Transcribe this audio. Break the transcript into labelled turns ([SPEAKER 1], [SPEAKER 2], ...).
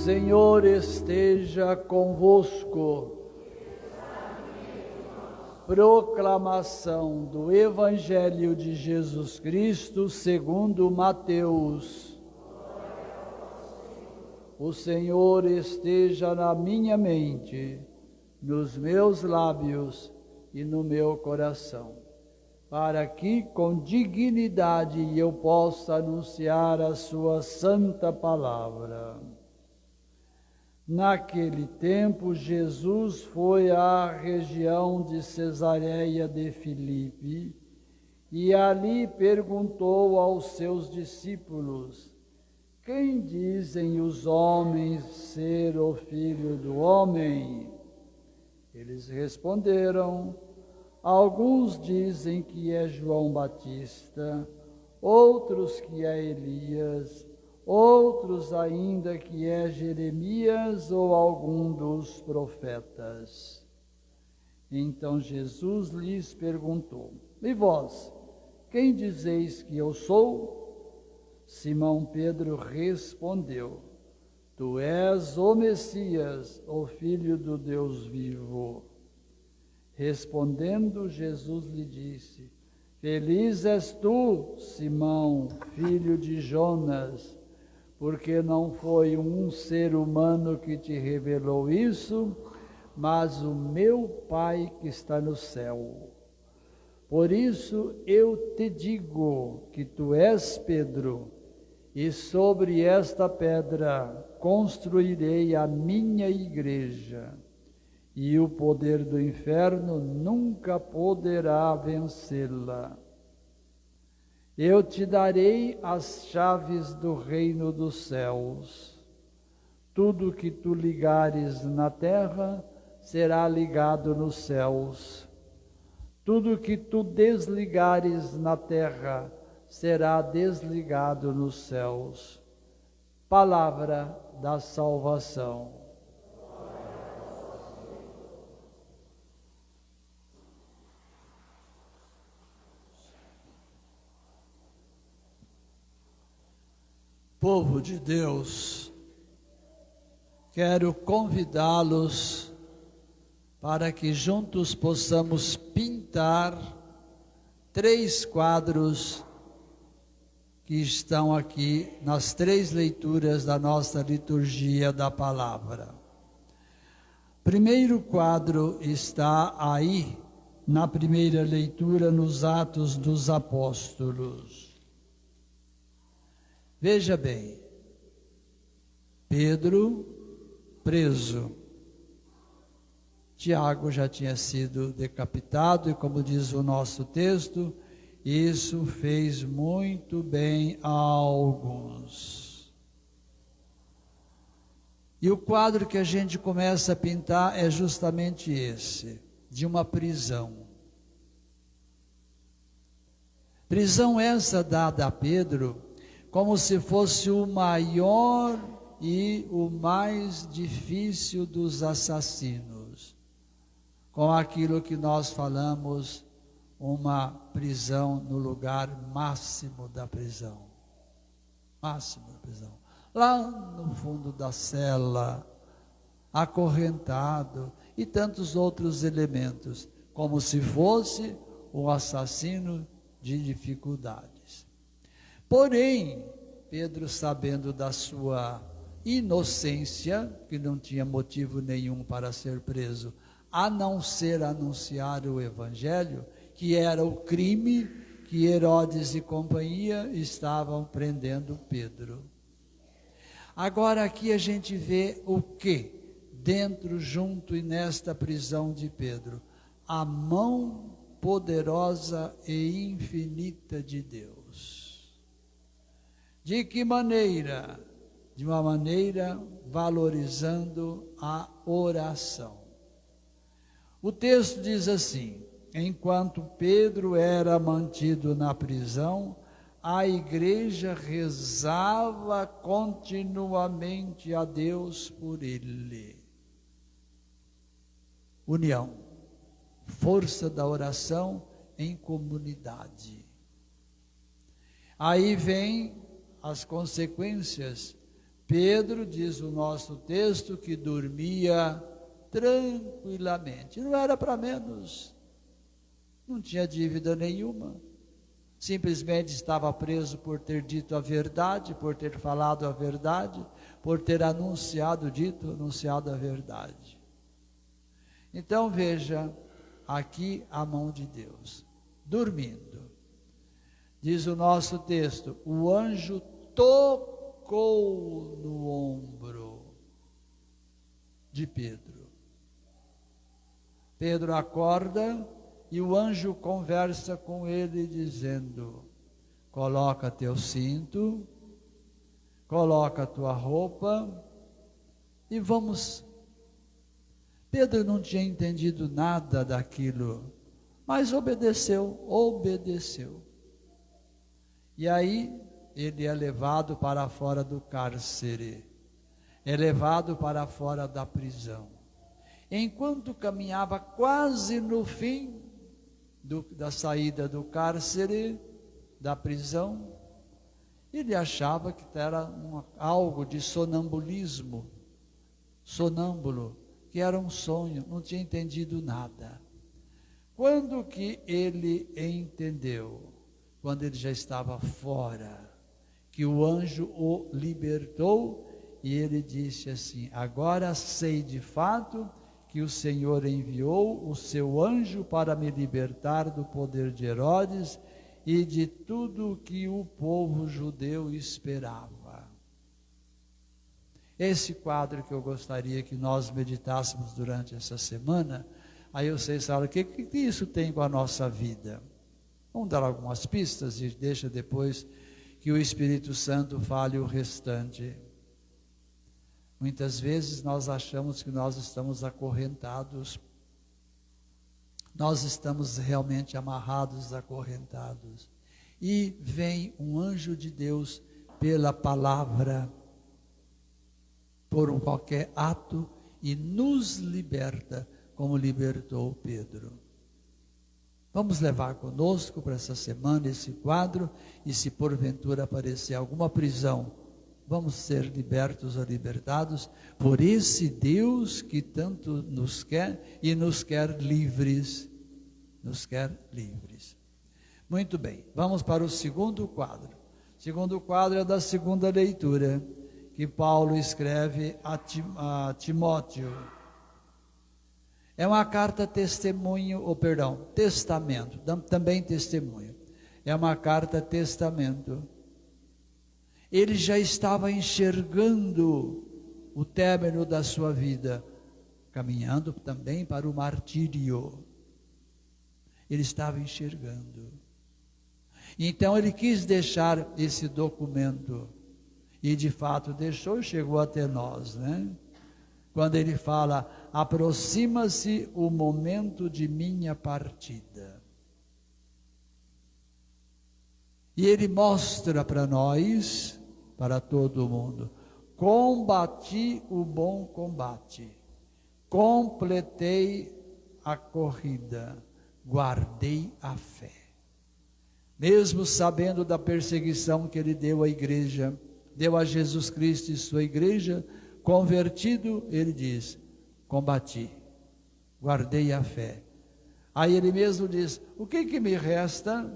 [SPEAKER 1] Senhor esteja convosco. Proclamação do Evangelho de Jesus Cristo segundo Mateus. O Senhor esteja na minha mente, nos meus lábios e no meu coração, para que com dignidade eu possa anunciar a sua santa palavra. Naquele tempo, Jesus foi à região de Cesareia de Filipe e ali perguntou aos seus discípulos: quem dizem os homens ser o Filho do Homem? Eles responderam: alguns dizem que é João Batista, outros que é Elias, outros ainda que é Jeremias ou algum dos profetas. Então Jesus lhes perguntou: e vós, quem dizeis que eu sou? Simão Pedro respondeu: tu és o Messias, o Filho do Deus vivo. Respondendo, Jesus lhe disse: feliz és tu, Simão, filho de Jonas, porque não foi um ser humano que te revelou isso, mas o meu Pai que está no céu. Por isso eu te digo que tu és Pedro, e sobre esta pedra construirei a minha igreja, e o poder do inferno nunca poderá vencê-la. Eu te darei as chaves do reino dos céus. Tudo que tu ligares na terra será ligado nos céus. Tudo que tu desligares na terra será desligado nos céus. Palavra da salvação. Povo de Deus, quero convidá-los para que juntos possamos pintar 3 quadros que estão aqui nas 3 leituras da nossa liturgia da palavra. Primeiro quadro está aí, na primeira leitura, nos Atos dos Apóstolos. Veja bem, Pedro preso, Tiago já tinha sido decapitado e, como diz o nosso texto, isso fez muito bem a alguns. E o quadro que a gente começa a pintar é justamente esse, de uma prisão. Prisão essa dada a Pedro como se fosse o maior e o mais difícil dos assassinos, com aquilo que nós falamos, uma prisão no lugar máximo da prisão. Máximo da prisão. Lá no fundo da cela, acorrentado, e tantos outros elementos, como se fosse um assassino de dificuldades. Porém, Pedro, sabendo da sua inocência, que não tinha motivo nenhum para ser preso, a não ser anunciar o Evangelho, que era o crime que Herodes e companhia estavam prendendo Pedro. Agora aqui a gente vê o que? Dentro, junto e nesta prisão de Pedro, a mão poderosa e infinita de Deus. De que maneira? De uma maneira valorizando a oração. O texto diz assim: enquanto Pedro era mantido na prisão, a igreja rezava continuamente a Deus por ele. União, força da oração em comunidade. Aí vem as consequências Pedro, diz o nosso texto, que dormia tranquilamente. Não era para menos. Não tinha dívida nenhuma. Simplesmente estava preso por ter dito a verdade, por ter falado a verdade, por ter anunciado a verdade. Então veja aqui a mão de Deus, dormindo. Diz o nosso texto, o anjo tocou no ombro de Pedro. Pedro acorda e o anjo conversa com ele dizendo, coloca teu cinto, coloca tua roupa e vamos. Pedro não tinha entendido nada daquilo, mas obedeceu. E aí ele é levado para fora do cárcere, é levado para fora da prisão. Enquanto caminhava quase no fim da saída do cárcere, da prisão, ele achava que era algo de sonambulismo, sonâmbulo, que era um sonho, não tinha entendido nada. Quando que ele entendeu? Quando ele já estava fora, que o anjo o libertou, e ele disse assim, agora sei de fato que o Senhor enviou o seu anjo para me libertar do poder de Herodes e de tudo o que o povo judeu esperava. Esse quadro que eu gostaria que nós meditássemos durante essa semana, aí vocês falam, o que isso tem com a nossa vida? Vamos dar algumas pistas e deixa depois que o Espírito Santo fale o restante. Muitas vezes nós achamos que nós estamos acorrentados, nós estamos realmente amarrados, acorrentados. E vem um anjo de Deus pela palavra, por um qualquer ato, e nos liberta, como libertou Pedro. Vamos levar conosco para essa semana esse quadro, e se porventura aparecer alguma prisão, vamos ser libertos ou libertados por esse Deus que tanto nos quer e nos quer livres. Nos quer livres. Muito bem, vamos para o segundo quadro. O segundo quadro é da segunda leitura, que Paulo escreve a Timóteo. É uma carta testamento, também testemunho. É uma carta testamento. Ele já estava enxergando o término da sua vida, caminhando também para o martírio. Ele estava enxergando. Então ele quis deixar esse documento, e de fato deixou e chegou até nós, né? Quando ele fala, aproxima-se o momento de minha partida. E ele mostra para nós, para todo mundo, combati o bom combate, completei a corrida, guardei a fé. Mesmo sabendo da perseguição que ele deu à igreja, deu a Jesus Cristo e sua igreja, convertido, ele diz, combati, guardei a fé. Aí ele mesmo diz, o que me resta?